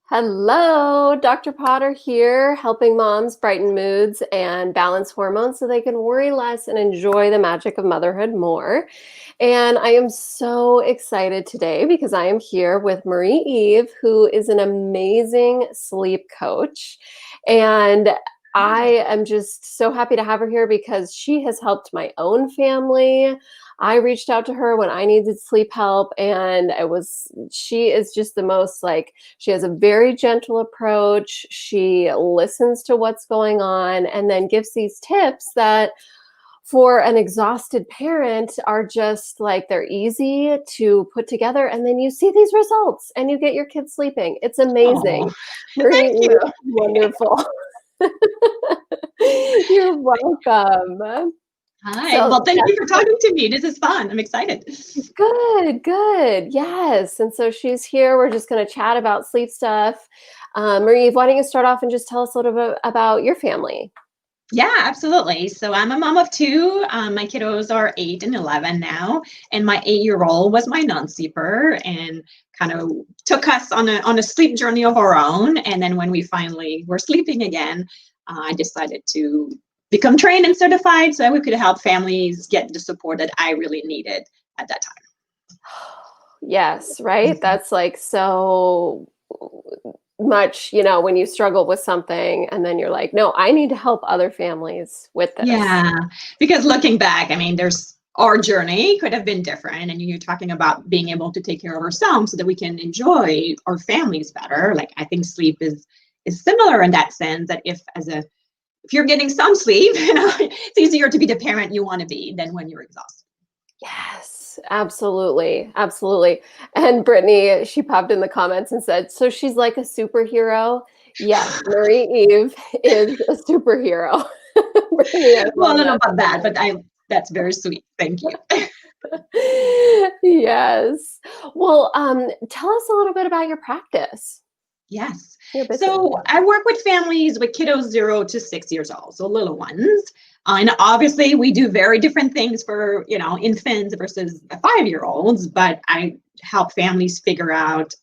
Hello, Dr. Potter here, helping moms brighten moods and balance hormones so they can worry less and enjoy the magic of motherhood more. And I am so excited today because I am here with Marie Eve, who is an amazing sleep coach. And I am just so happy to have her here because she has helped my own family. I reached out to her when I needed sleep help, and she is just the most like, she has a very gentle approach. She listens to what's going on and then gives these tips that for an exhausted parent are just like they're easy to put together. And then you see these results and you get your kids sleeping. It's Oh, amazing. Marie, thank you. you're wonderful. You're welcome. Hi. So Well, thank you for talking to me. This is fun. I'm excited. good, good. Yes. And so she's here. We're just going to chat about sleep stuff. Marie, why don't you start off and just tell us a little bit about your family? Yeah, absolutely. So I'm a mom of two. My kiddos are 8 and 11 now, and my 8-year-old was my non-sleeper and kind of took us on a sleep journey of our own. And then when we finally were sleeping again, I decided to become trained and certified so that we could help families get the support that I really needed at that Yes, right? time. That's like so much, when you struggle with something and then you're like, no, I need to help other families with this. Yeah, because looking back, I mean, there's our journey could have been different. And you're talking about being able to take care of ourselves so that we can enjoy our families better. Like I think sleep is similar in that sense that if you're getting some sleep, it's easier to be the parent you want to be than when you're exhausted. Yes, absolutely. Absolutely. And Brittany, she popped in the comments and said, so she's like a superhero. Yes, Marie Eve is a superhero. Brittany, I Well, love I don't know that about so that, but I that's very sweet. Thank you. much. Yes. Well, tell us a little bit about your practice, Yes. your business. So I work with families with kiddos 0 to 6 years old, so little ones. And obviously, we do very different things for infants versus 5-year-olds. But I help families figure out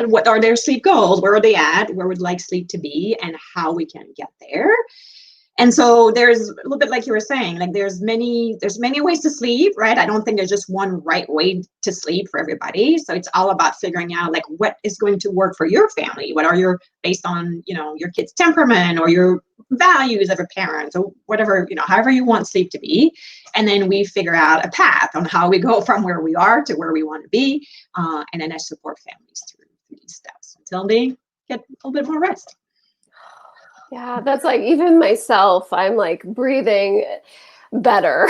what are their sleep goals, where are they at, where would like sleep to be, and how we can get there. And so there's a little bit like you were saying, like there's many ways to sleep, right? I don't think there's just one right way to sleep for everybody. So it's all about figuring out like what is going to work for your family. What are your based on, your kid's temperament or your values of a parent or whatever, however you want sleep to be. And then we figure out a path on how we go from where we are to where we want to be. And then I support families through these steps until they get a little bit more rest. Yeah, that's like even myself, I'm like breathing better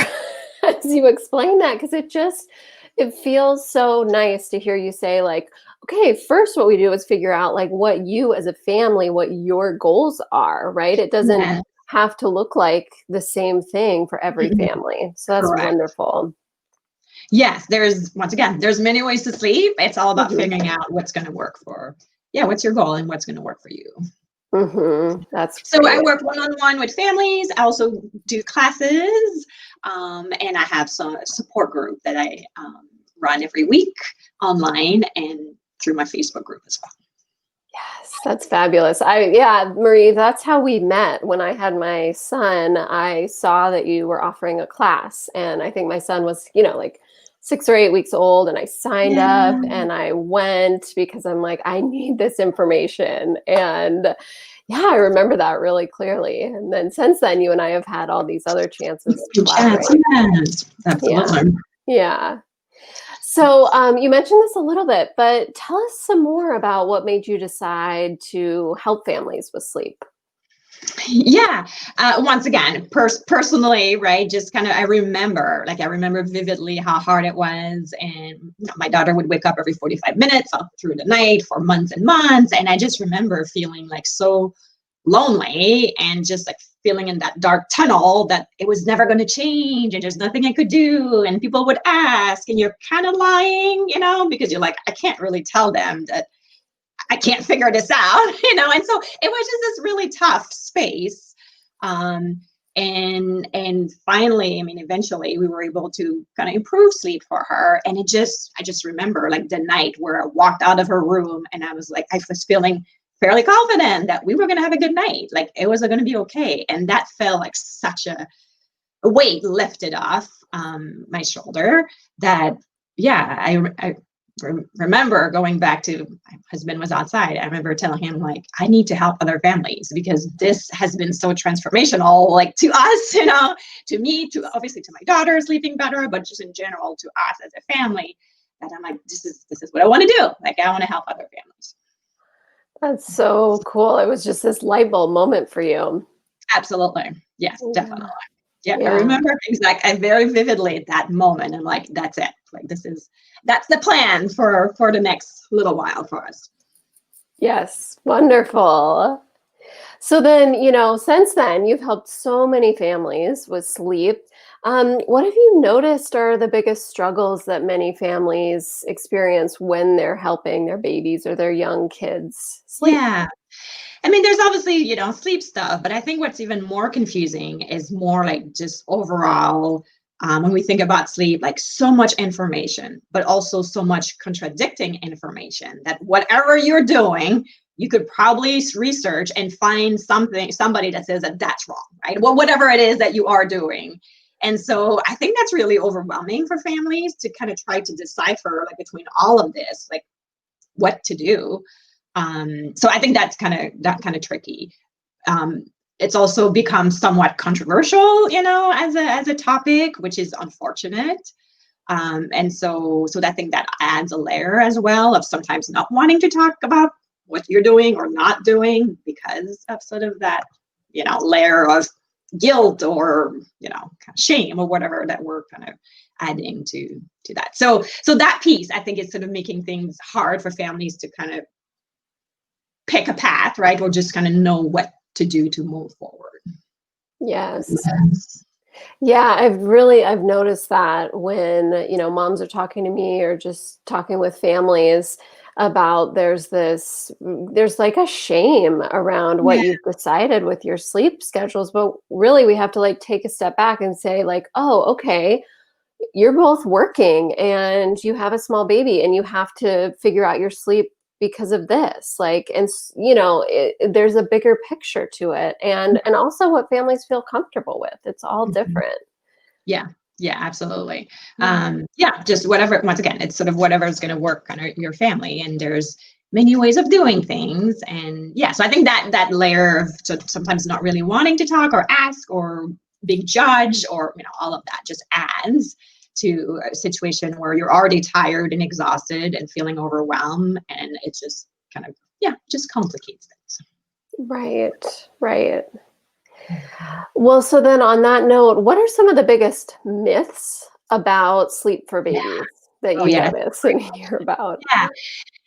as you explain that because it feels so nice to hear you say like, okay, first what we do is figure out like what you as a family, what your goals are, right? It doesn't Yeah. have to look like the same thing for every Mhm. family. So that's Correct. wonderful. Yes, there's many ways to sleep. It's all about Mhm. figuring out what's going to work what's your goal and what's going to work for you. Mhm. That's So I great. work one-on-one with families. I also do classes, and I have some support group that I run every week online and through my Facebook group as well. Yes, that's fabulous. Yeah, Marie, that's how we met. When I had my son, I saw that you were offering a class, and I think my son was, like 6 or 8 weeks old, and I signed up Yeah. and I went because I'm like, I need this information. And yeah, I remember that really clearly. And then since then, you and I have had all these other chances to Yes, collaborate. yes, Yeah. absolutely. Yeah. So you mentioned this a little bit, but tell us some more about what made you decide to help families with sleep. Yeah. Once again, personally, right? Just kind of, I remember vividly how hard it was. And my daughter would wake up every 45 minutes all through the night for months and months. And I just remember feeling like so lonely and just like feeling in that dark tunnel that it was never going to change and there's nothing I could do. And people would ask, and you're kind of lying, because you're like, I can't really tell them that I can't figure this out, And so it was just this really tough space. Um, And finally, I mean, eventually we were able to kind of improve sleep for her. And I just remember like the night where I walked out of her room and I was feeling fairly confident that we were going to have a good night. Like it was going to be okay. And that felt like such a weight lifted off my shoulder that, yeah, I remember going back to my husband was outside. I remember telling him like, I need to help other families because this has been so transformational, like to us, to me, to obviously to my daughter sleeping better, but just in general to us as a family. That I'm like, this is what I want to do. Like I want to help other families. That's so cool. It was just this light bulb moment for you. Absolutely. Yes, definitely. Yeah. Yeah, I Yeah. remember things like I very vividly at that moment. I'm like, that's it. Like that's the plan for the next little while for us. Yes. Wonderful. So then, since then, you've helped so many families with sleep. What have you noticed are the biggest struggles that many families experience when they're helping their babies or their young kids sleep? Yeah. I mean, there's obviously, sleep stuff, but I think what's even more confusing is more like just overall, when we think about sleep, like so much information, but also so much contradicting information that whatever you're doing, you could probably research and find somebody that says that that's wrong, right? Well, whatever it is that you are doing. And so I think that's really overwhelming for families to kind of try to decipher like between all of this, like what to do. So I think that's kind of tricky. It's also become somewhat controversial, as a topic, which is unfortunate. And so I think that adds a layer as well of sometimes not wanting to talk about what you're doing or not doing because of sort of that, layer of guilt or, kind of shame or whatever that we're kind of adding to that. So that piece, I think, is sort of making things hard for families to kind of pick a path, right? Or just kind of know what to do to move forward. Yes. Yeah, I've noticed that when, moms are talking to me or just talking with families about there's like a shame around what Yeah. you've decided with your sleep schedules, but really we have to like take a step back and say like, "Oh, okay, you're both working and you have a small baby and you have to figure out your sleep because of this." Like, and there's a bigger picture to it, and also what families feel comfortable with. It's all Mhm. different. Yeah. Yeah, absolutely. Yeah. Yeah, just whatever, once again, it's sort of whatever is going to work kind of your family. And there's many ways of doing things. And yeah, so I think that layer of sometimes not really wanting to talk or ask or being judged or, all of that just adds to a situation where you're already tired and exhausted and feeling overwhelmed. And it just kind of, yeah, just complicates things. Right. Right. Well, so then on that note, what are some of the biggest myths about sleep for Yeah. babies that Oh, you yeah. notice and hear about? Yeah.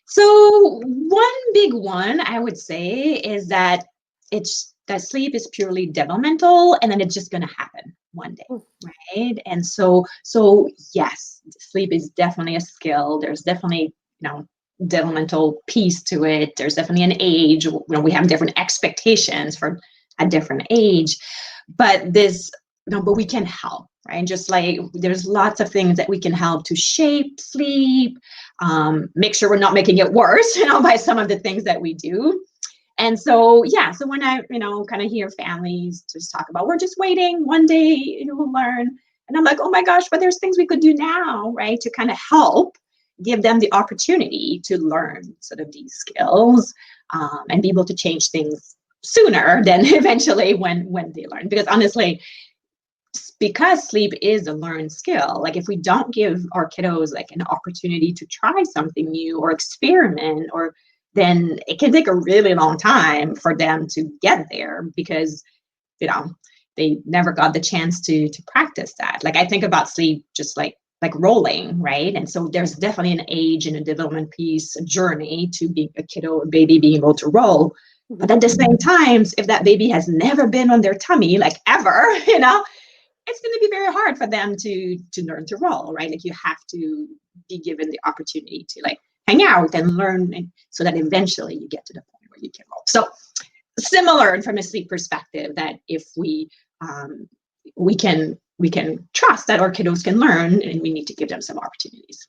So one big one I would say is that it's that sleep is purely developmental and then it's just going to happen one day, Mm. right? And so yes, sleep is definitely a skill. There's definitely, developmental piece to it. There's definitely an age, we have different expectations for a different age, but but we can help, right? Just like there's lots of things that we can help to shape sleep, make sure we're not making it worse, by some of the things that we do. And so, yeah, so when I, kind of hear families just talk about, we're just waiting, one day we'll learn. And I'm like, oh my gosh, but there's things we could do now, right? To kind of help give them the opportunity to learn sort of these skills, and be able to change things sooner than eventually when they learn. Because honestly, because sleep is a learned skill, like if we don't give our kiddos like an opportunity to try something new or experiment, or then it can take a really long time for them to get there because you know they never got the chance to practice that. Like I think about sleep just like rolling, right? And so there's definitely an age and a development piece, a journey to be a kiddo, a baby being able to roll. But Mhm. at the same time, if that baby has never been on their tummy, like ever, it's going to be very hard for them to learn to roll, right? Like you have to be given the opportunity to like hang out and learn, so that eventually you get to the point where you can roll. So similar from a sleep perspective, that if we we can trust that our kiddos can learn, and we need to give them some opportunities.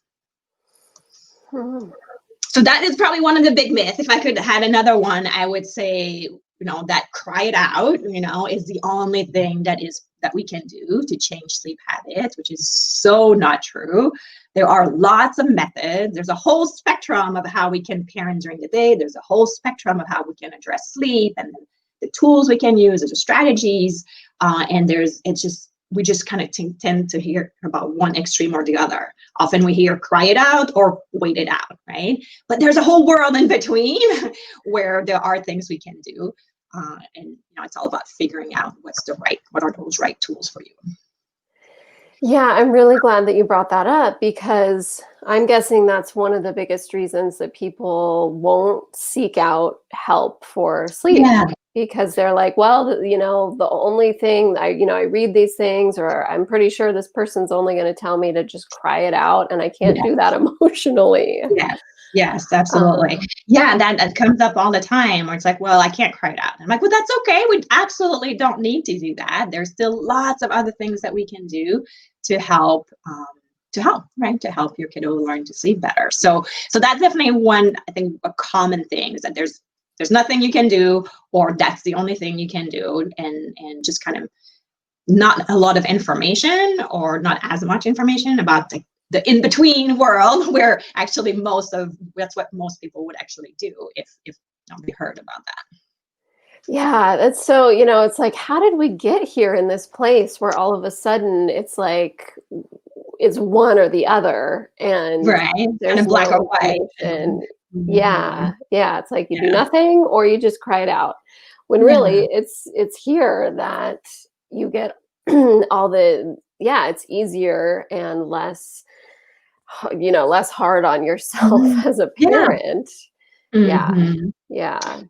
Hmm. So that is probably one of the big myths. If I could have another one, I would say, that cry it out, is the only thing that we can do to change sleep habits, which is so not true. There are lots of methods. There's a whole spectrum of how we can parent during the day. There's a whole spectrum of how we can address sleep and the tools we can use, the strategies. And we just kind of tend to hear about one extreme or the other. Often we hear cry it out or wait it out, right? But there's a whole world in between where there are things we can do. And it's all about figuring out what are those right tools for you. Yeah, I'm really glad that you brought that up, because I'm guessing that's one of the biggest reasons that people won't seek out help for sleep. Yeah. Because they're like, well, the only thing I read these things, or I'm pretty sure this person's only going to tell me to just cry it out, and I can't do that emotionally. Yes, absolutely. Yeah, that comes up all the time, where it's like, well, I can't cry it out. I'm like, well, that's okay. We absolutely don't need to do that. There's still lots of other things that we can do to help, right? To help your kiddo learn to sleep better. So that's definitely one, I think, a common thing is that there's nothing you can do, or that's the only thing you can do, and just kind of not a lot of information, or not as much information about the in-between world, where actually that's what most people would actually do if we heard about that. Yeah, that's so, it's like, how did we get here in this place where all of a sudden it's like it's one or the other, and Right. there's Kind of black no or white. information. Mhm. Yeah, it's like you do Yeah. nothing or you just cry it out. When really it's here that you get all it's easier and less less hard on yourself Mhm. as a Yeah. parent. Yeah. Mhm. Yeah.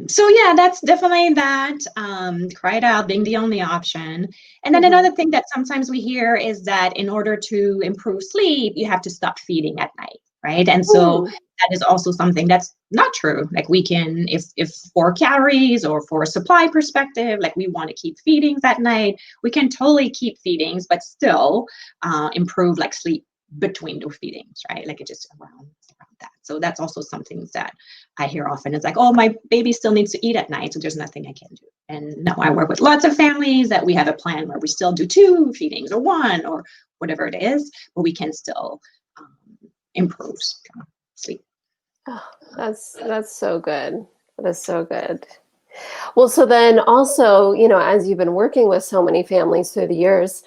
So yeah, that's definitely that. Cry it out being the only option. And then Mhm. another thing that sometimes we hear is that in order to improve sleep, you have to stop feeding at night, right? And so Mm. that is also something that's not true. Like we can, if for calories or for a supply perspective, like we want to keep feedings at night, we can totally keep feedings, but still improve like sleep between the feedings, right? Like it just around that. So that's also something that I hear often. It's like, oh, my baby still needs to eat at night, so there's nothing I can do. And no, I work with lots of families that we have a plan where we still do 2 feedings or 1 or whatever it is, but we can still improve sleep. Oh, that's so good. That is so good. Well, so then also, as you've been working with so many families through the years,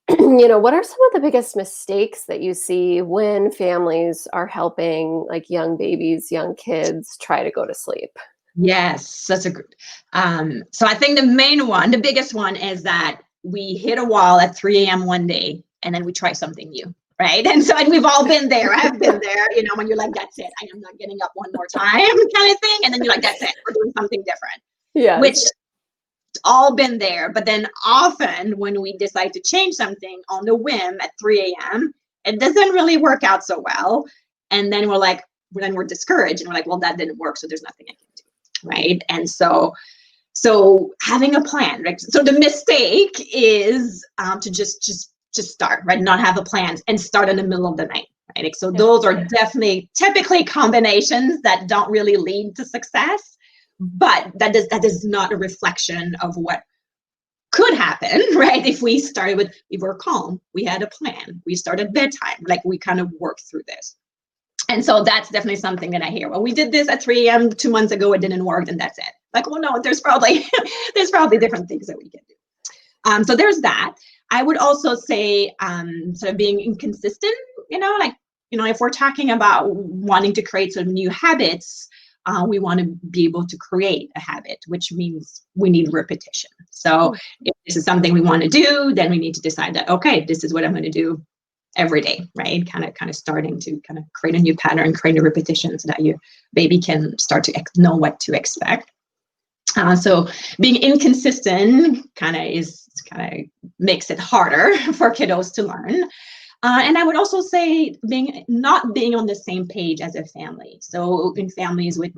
what are some of the biggest mistakes that you see when families are helping like young babies, young kids try to go to sleep? Yes, that's a good. So I think the biggest one is that we hit a wall at 3 a.m. one day, and then we try something new, right? And we've all been there. I've been there, when you're like, that's it, I am not getting up one more time kind of thing. And then you're like, that's it, we're doing something different, which Yes. all been there. But then often when we decide to change something on the whim at 3 a.m., it doesn't really work out so well. And then we're discouraged, and we're like, well, that didn't work, so there's nothing I can do. Right. And so having a plan, right? So the mistake is to just start, right? Not have a plan and start in the middle of the night, right? Like, so those are definitely typically combinations that don't really lead to success, but that is not a reflection of what could happen, right? If we were calm, we had a plan, we started bedtime, like we kind of worked through this. And so that's definitely something that I hear. Well, we did this at 3 a.m. 2 months ago, it didn't work, and that's it. Like, well, no, there's probably different things that we can do. So there's that. I would also say sort of being inconsistent, if we're talking about wanting to create sort of new habits, we want to be able to create a habit, which means we need repetition. So if this is something we want to do, then we need to decide that, okay, this is what I'm going to do every day, right? Kind of starting to kind of create a new pattern, create a repetition so that your baby can start to know what to expect. So being inconsistent kind of makes it harder for kiddos to learn. And I would also say not being on the same page as a family. So in families with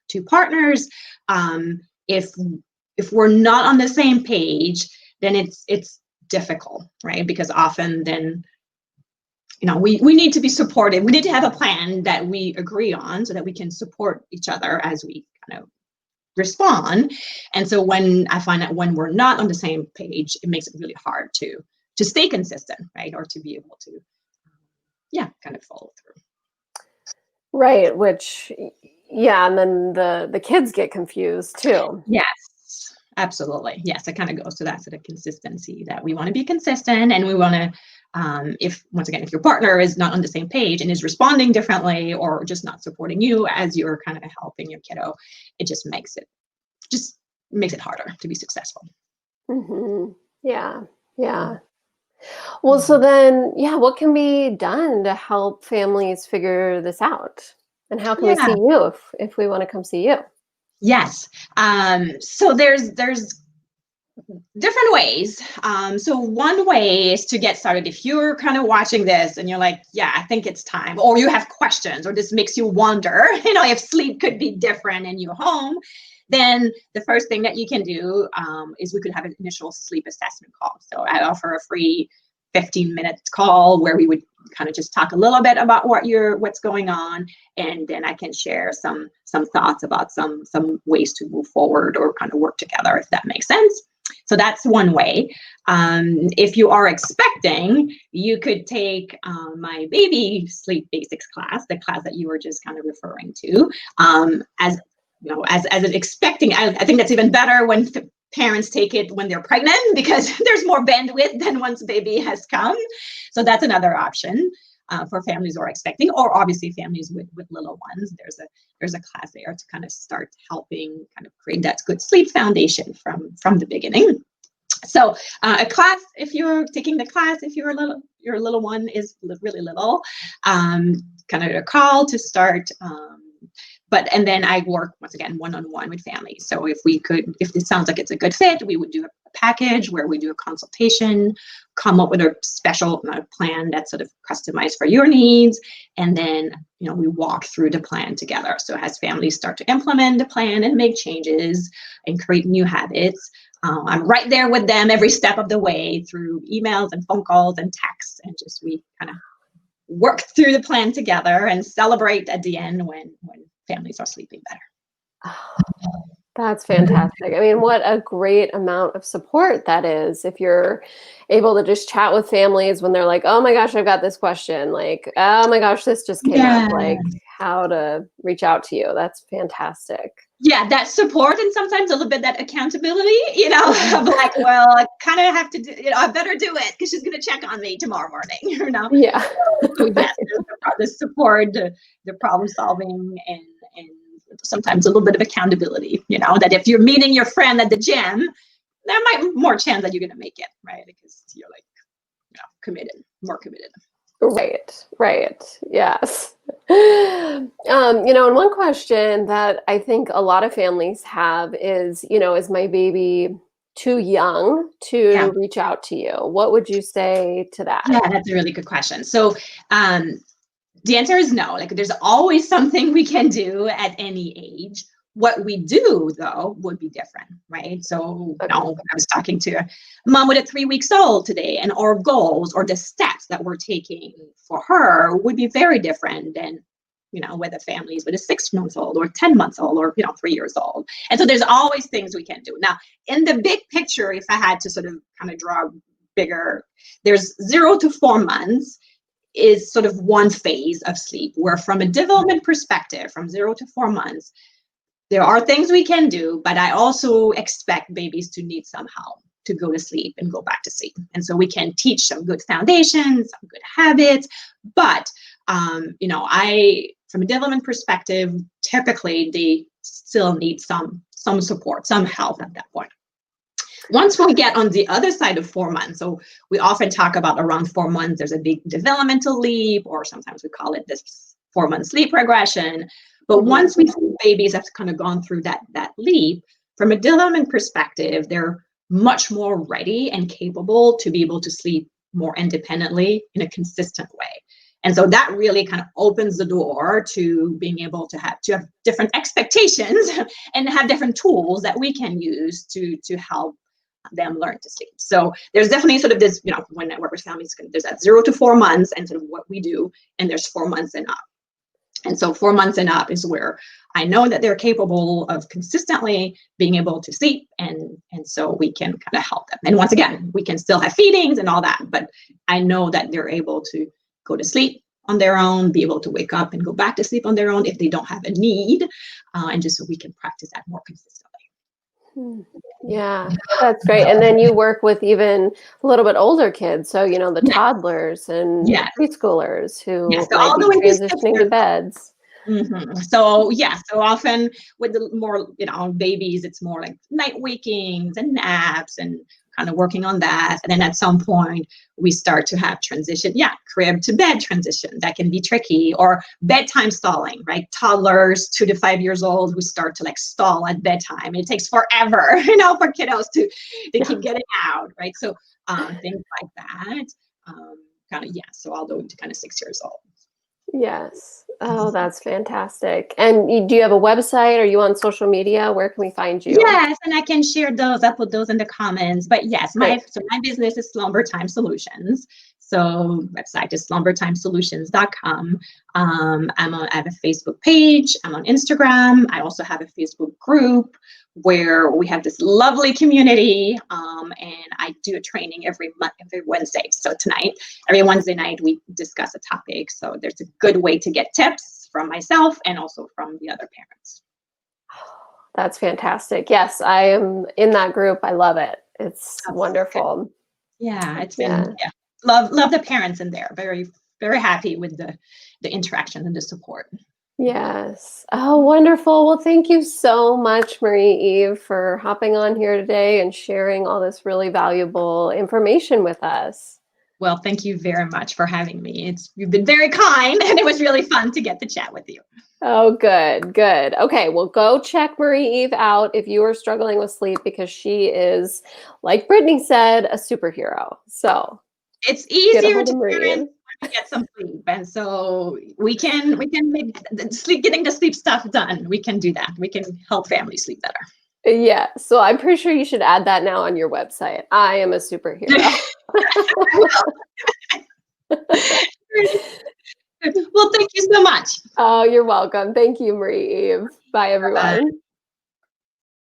2 partners, if if we're not on the same page, then it's difficult, right? Because often then, we need to be supported. We need to have a plan that we agree on so that we can support each other as we kind of respond. And so when I find that when we're not on the same page, it makes it really hard to stay consistent, right? Or to be able to, kind of follow through. Right, which yeah, and then the kids get confused too. Yes, absolutely. Yes, it kind of goes to that sort of consistency that we want to be consistent, and we want to, if your partner is not on the same page and is responding differently or just not supporting you as you're kind of helping your kiddo, it just makes it harder to be successful. Yeah, yeah. Well, so then, yeah, what can be done to help families figure this out? And how can we see Yeah. you if we want to come see you? Yes. So there's different ways. So one way is to get started. If you're kind of watching this and you're like, yeah, I think it's time, or you have questions, or this makes you wonder, if sleep could be different in your home, then the first thing that you can do is we could have an initial sleep assessment call. So I offer a free 15-minute call where we would kind of just talk a little bit about what's going on, and then I can share some thoughts about some ways to move forward or kind of work together, if that makes sense. So that's one way. If you are expecting, you could take my baby sleep basics class, the class that you were just kind of referring to, as an expecting. I think that's even better when parents take it when they're pregnant, because there's more bandwidth than once baby has come. So that's another option for families who are expecting, or obviously families with little ones. There's a class there to kind of start helping kind of create that good sleep foundation from the beginning. So a class, if you're taking the class, if your little one is really little, kind of a call to start. And then I work once again one-on-one with families. So if this sounds like it's a good fit, we would do a package where we do a consultation, come up with a special plan that's sort of customized for your needs, and then we walk through the plan together. So as families start to implement the plan and make changes and create new habits, I'm right there with them every step of the way through emails and phone calls and texts, and just we kind of work through the plan together and celebrate at the end when families are sleeping better. That's fantastic. I mean, what a great amount of support that is. If you're able to just chat with families when they're like, oh my gosh, I've got this question. Like, oh my gosh, this just came up. Like, how to reach out to you. That's fantastic. Yeah, that support, and sometimes a little bit that accountability, of like, well, I kind of have to do, I better do it because she's going to check on me tomorrow morning, Yeah. So yes, the support, the problem solving, and sometimes a little bit of accountability, that if you're meeting your friend at the gym, there might be more chance that you're going to make it, right? Because you're like, committed, more committed. Right. Yes. And one question that I think a lot of families have is, is my baby too young to reach out to you? What would you say to that? Yeah, that's a really good question. So, the answer is no. Like, there's always something we can do at any age. What we do, though, would be different, right? So, I was talking to a mom with a 3 weeks old today, and our goals or the steps that we're taking for her would be very different than, with a families with a 6 months old or 10 months old or, 3 years old. And so there's always things we can do. Now, in the big picture, if I had to sort of kind of draw bigger, there's 0 to 4 months is sort of one phase of sleep, where from a development perspective, from 0 to 4 months, there are things we can do, but I also expect babies to need somehow to go to sleep and go back to sleep. And so we can teach some good foundations, some good habits, but, from a development perspective, typically they still need some support, some help at that point. Once we get on the other side of 4 months, so we often talk about around 4 months, there's a big developmental leap, or sometimes we call it this 4-month sleep regression. But once we see babies have kind of gone through that leap, from a development perspective, they're much more ready and capable to be able to sleep more independently in a consistent way. And so that really kind of opens the door to being able to have different expectations and have different tools that we can use to help them learn to sleep. So there's definitely sort of this, when I work with families, there's that 0 to 4 months and sort of what we do, and there's 4 months and up. And so 4 months and up is where I know that they're capable of consistently being able to sleep, and so we can kind of help them. And once again, we can still have feedings and all that, but I know that they're able to go to sleep on their own, be able to wake up and go back to sleep on their own if they don't have a need, and just so we can practice that more consistently. Yeah, that's great. And then you work with even a little bit older kids, so the Yes, toddlers and yes, preschoolers yes. who So might all the be way to 6 transitioning to years old. beds. So yeah, so often with the more babies, it's more like night wakings and naps and kind of working on that. And then at some point we start to have crib to bed transition. That can be tricky, or bedtime stalling, right? Toddlers 2 to 5 years old who start to like stall at bedtime. It takes forever, for kiddos to keep getting out, right? So things like that. So all the way to kind of 6 years old. Yes. Oh, that's fantastic. And do you have a website? Are you on social media? Where can we find you? Yes, and I can share those. I'll put those in the comments. But yes, my Great. business is SlumberTime Solutions. So website is slumbertimesolutions.com. I have a Facebook page. I'm on Instagram. I also have a Facebook group where we have this lovely community. And I do a training every Wednesday. So every Wednesday night, we discuss a topic. So there's a good way to get tips from myself and also from the other parents. That's fantastic. Yes, I am in that group. I love it. It's That's wonderful. good. Yeah, it's Yeah. been love the parents in there. Very, very happy with the interaction and the support. Yes. Oh, wonderful. Well, thank you so much, Marie-Eve, for hopping on here today and sharing all this really valuable information with us. Well, thank you very much for having me. You've been very kind, and it was really fun to get to chat with you. Oh, good, good. Okay, well, go check Marie-Eve out if you are struggling with sleep, because she is, like Brittany said, a superhero. So it's get a easier hold to of Marie-Eve. get some sleep, and so we can make getting the sleep stuff done. We can do that. We can help families sleep better. Yeah, so I'm pretty sure you should add that now on your website. I am a superhero. Well, thank you so much. Oh, you're welcome. Thank you, Marie-Eve. Bye, Bye-bye. everyone.